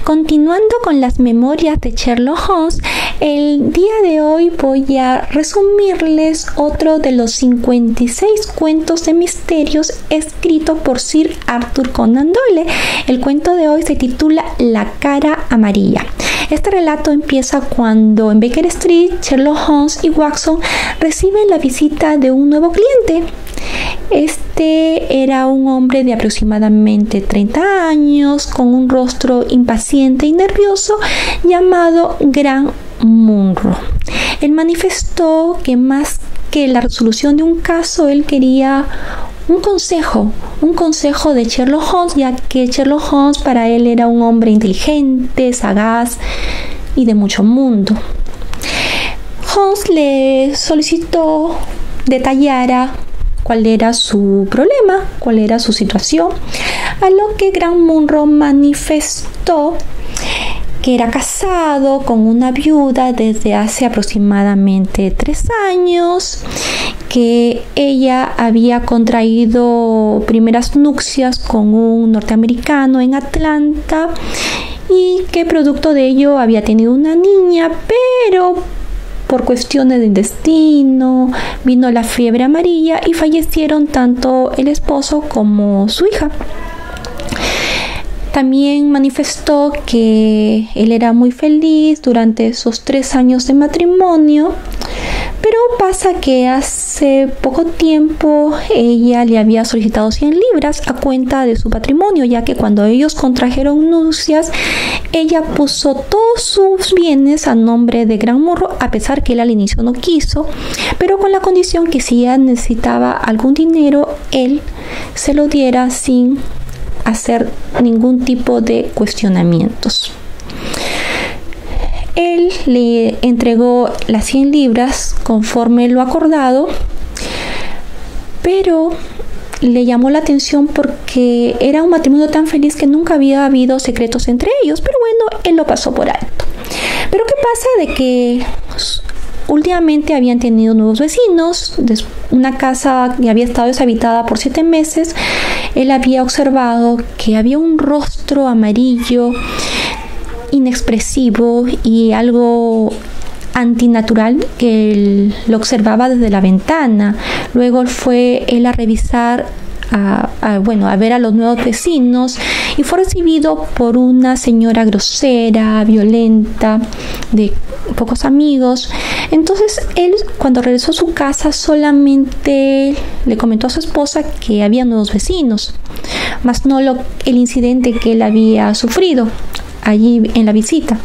Continuando con las memorias de Sherlock Holmes, el día de hoy voy a resumirles otro de los 56 cuentos de misterios escritos por Sir Arthur Conan Doyle. El cuento de hoy se titula La cara amarilla. Este relato empieza cuando en Baker Street, Sherlock Holmes y Watson reciben la visita de un nuevo cliente. Este era un hombre de aproximadamente 30 años, con un rostro impaciente y nervioso, llamado Grant Munro. Él manifestó que más que la resolución de un caso, él quería un consejo de Sherlock Holmes, ya que Sherlock Holmes para él era un hombre inteligente, sagaz y de mucho mundo. Holmes le solicitó detallara cuál era su problema, cuál era su situación, a lo que Grant Munro manifestó que era casado con una viuda desde hace aproximadamente 3 años, que ella había contraído primeras nupcias con un norteamericano en Atlanta y que producto de ello había tenido una niña, pero por cuestiones de destino vino la fiebre amarilla y fallecieron tanto el esposo como su hija. También manifestó que él era muy feliz durante esos 3 años de matrimonio, pero pasa que hace poco tiempo ella le había solicitado 100 libras a cuenta de su patrimonio, ya que cuando ellos contrajeron nupcias, ella puso todos sus bienes a nombre de Grant Munro, a pesar que él al inicio no quiso, pero con la condición que si ella necesitaba algún dinero, él se lo diera sin hacer ningún tipo de cuestionamientos. Él le entregó las 100 libras conforme lo acordado, pero le llamó la atención porque era un matrimonio tan feliz que nunca había habido secretos entre ellos, pero bueno, él lo pasó por alto. Pero ¿qué pasa? De que últimamente habían tenido nuevos vecinos, una casa que había estado deshabitada por 7 meses. Él había observado que había un rostro amarillo, inexpresivo y algo antinatural que él lo observaba desde la ventana. Luego fue él a revisar, a ver a los nuevos vecinos y fue recibido por una señora grosera, violenta, de pocos amigos. Entonces él, cuando regresó a su casa, solamente le comentó a su esposa que había nuevos vecinos, más no el incidente que él había sufrido allí en la visita.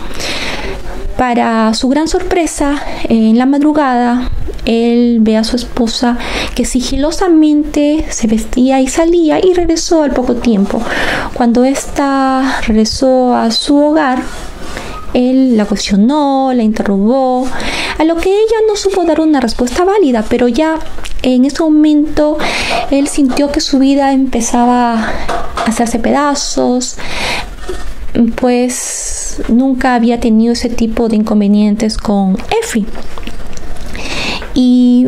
Para su gran sorpresa, en la madrugada, él ve a su esposa que sigilosamente se vestía y salía y regresó al poco tiempo. Cuando ésta regresó a su hogar, él la cuestionó, la interrogó, a lo que ella no supo dar una respuesta válida, pero ya en ese momento él sintió que su vida empezaba a hacerse pedazos, pues nunca había tenido ese tipo de inconvenientes con Effie. Y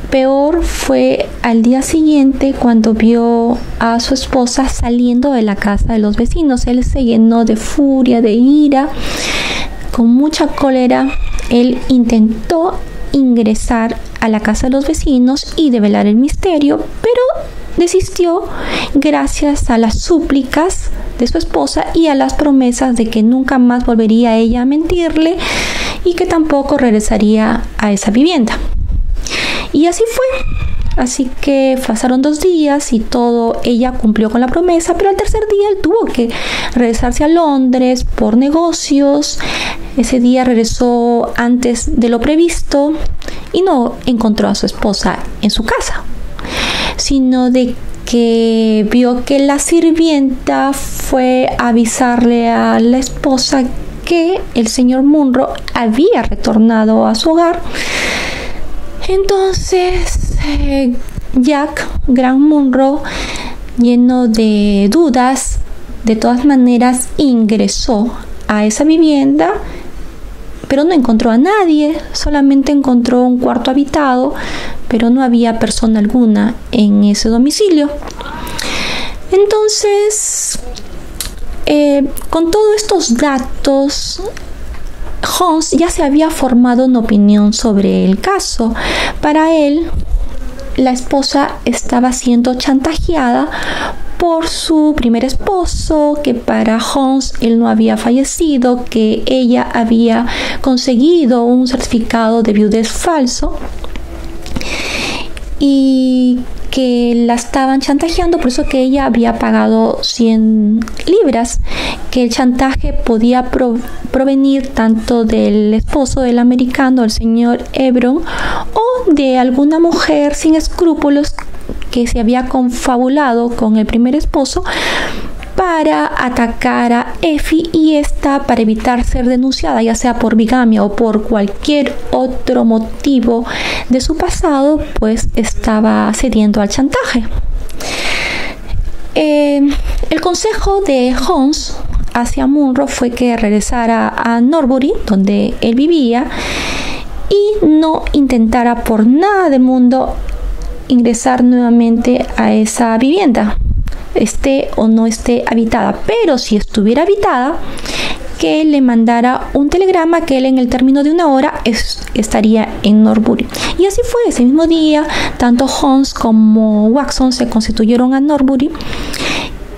peor fue al día siguiente cuando vio a su esposa saliendo de la casa de los vecinos. Él se llenó de furia, de ira, con mucha cólera. Él intentó ingresar a la casa de los vecinos y develar el misterio, pero desistió gracias a las súplicas de su esposa y a las promesas de que nunca más volvería ella a mentirle y que tampoco regresaría a esa vivienda. Y así fue. Así que pasaron 2 días y todo, ella cumplió con la promesa, pero al tercer día él tuvo que regresarse a Londres por negocios. Ese día regresó antes de lo previsto y no encontró a su esposa en su casa, sino de que vio que la sirvienta fue a avisarle a la esposa que el señor Munro había retornado a su hogar. Entonces Grant Munro, lleno de dudas, de todas maneras ingresó a esa vivienda, pero no encontró a nadie, solamente encontró un cuarto habitado, pero no había persona alguna en ese domicilio. Entonces Con todos estos datos, Holmes ya se había formado una opinión sobre el caso. Para él, la esposa estaba siendo chantajeada por su primer esposo, que para Holmes él no había fallecido, que ella había conseguido un certificado de viudez falso y que la estaban chantajeando, por eso que ella había pagado 100 libras, que el chantaje podía provenir tanto del esposo del americano, el señor Hebron, o de alguna mujer sin escrúpulos que se había confabulado con el primer esposo para atacar a Effie, y esta, para evitar ser denunciada, ya sea por bigamia o por cualquier otro motivo de su pasado, pues estaba cediendo al chantaje. El consejo de Holmes hacia Munro fue que regresara a Norbury, donde él vivía, y no intentara por nada del mundo ingresar nuevamente a esa vivienda, esté o no esté habitada, pero si estuviera habitada, que le mandara un telegrama que él en el término de una hora estaría en Norbury. Y así fue. Ese mismo día, tanto Holmes como Watson se constituyeron a Norbury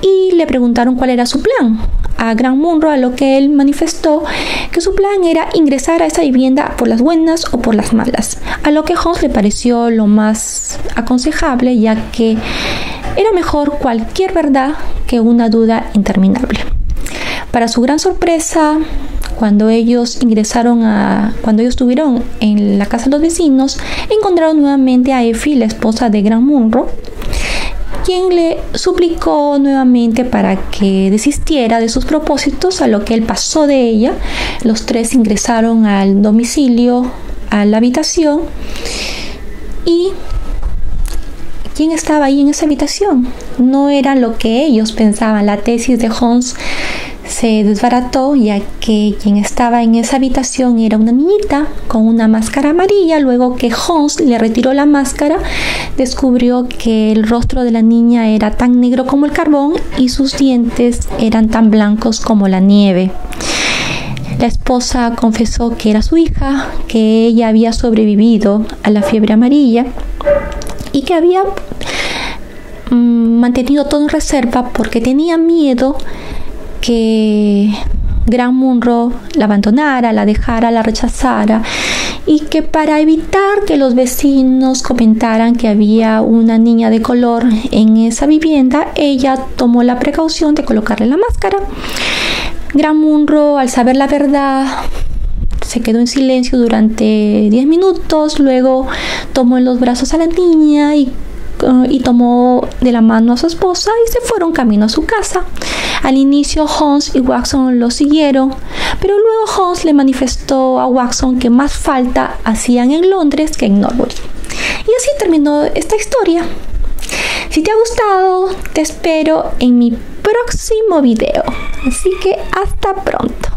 y le preguntaron cuál era su plan a Grant Munro, a lo que él manifestó que su plan era ingresar a esa vivienda por las buenas o por las malas, a lo que Holmes le pareció lo más aconsejable, ya que era mejor cualquier verdad que una duda interminable. Para su gran sorpresa, cuando ellos estuvieron en la casa de los vecinos, encontraron nuevamente a Effie, la esposa de Grant Munro, quien le suplicó nuevamente para que desistiera de sus propósitos, a lo que él pasó de ella. Los tres ingresaron al domicilio, a la habitación, y ¿quién estaba ahí en esa habitación? No era lo que ellos pensaban. La tesis de Holmes se desbarató, ya que quien estaba en esa habitación era una niñita con una máscara amarilla. Luego que Holmes le retiró la máscara, descubrió que el rostro de la niña era tan negro como el carbón y sus dientes eran tan blancos como la nieve. La esposa confesó que era su hija, que ella había sobrevivido a la fiebre amarilla y que había mantenido todo en reserva porque tenía miedo que Grant Munro la abandonara, la dejara, la rechazara, y que para evitar que los vecinos comentaran que había una niña de color en esa vivienda, ella tomó la precaución de colocarle la máscara. Grant Munro, al saber la verdad, se quedó en silencio durante 10 minutos, luego tomó en los brazos a la niña y tomó de la mano a su esposa y se fueron camino a su casa. Al inicio Holmes y Watson lo siguieron, pero luego Holmes le manifestó a Watson que más falta hacían en Londres que en Norbury. Y así terminó esta historia. Si te ha gustado, te espero en mi próximo video. Así que hasta pronto.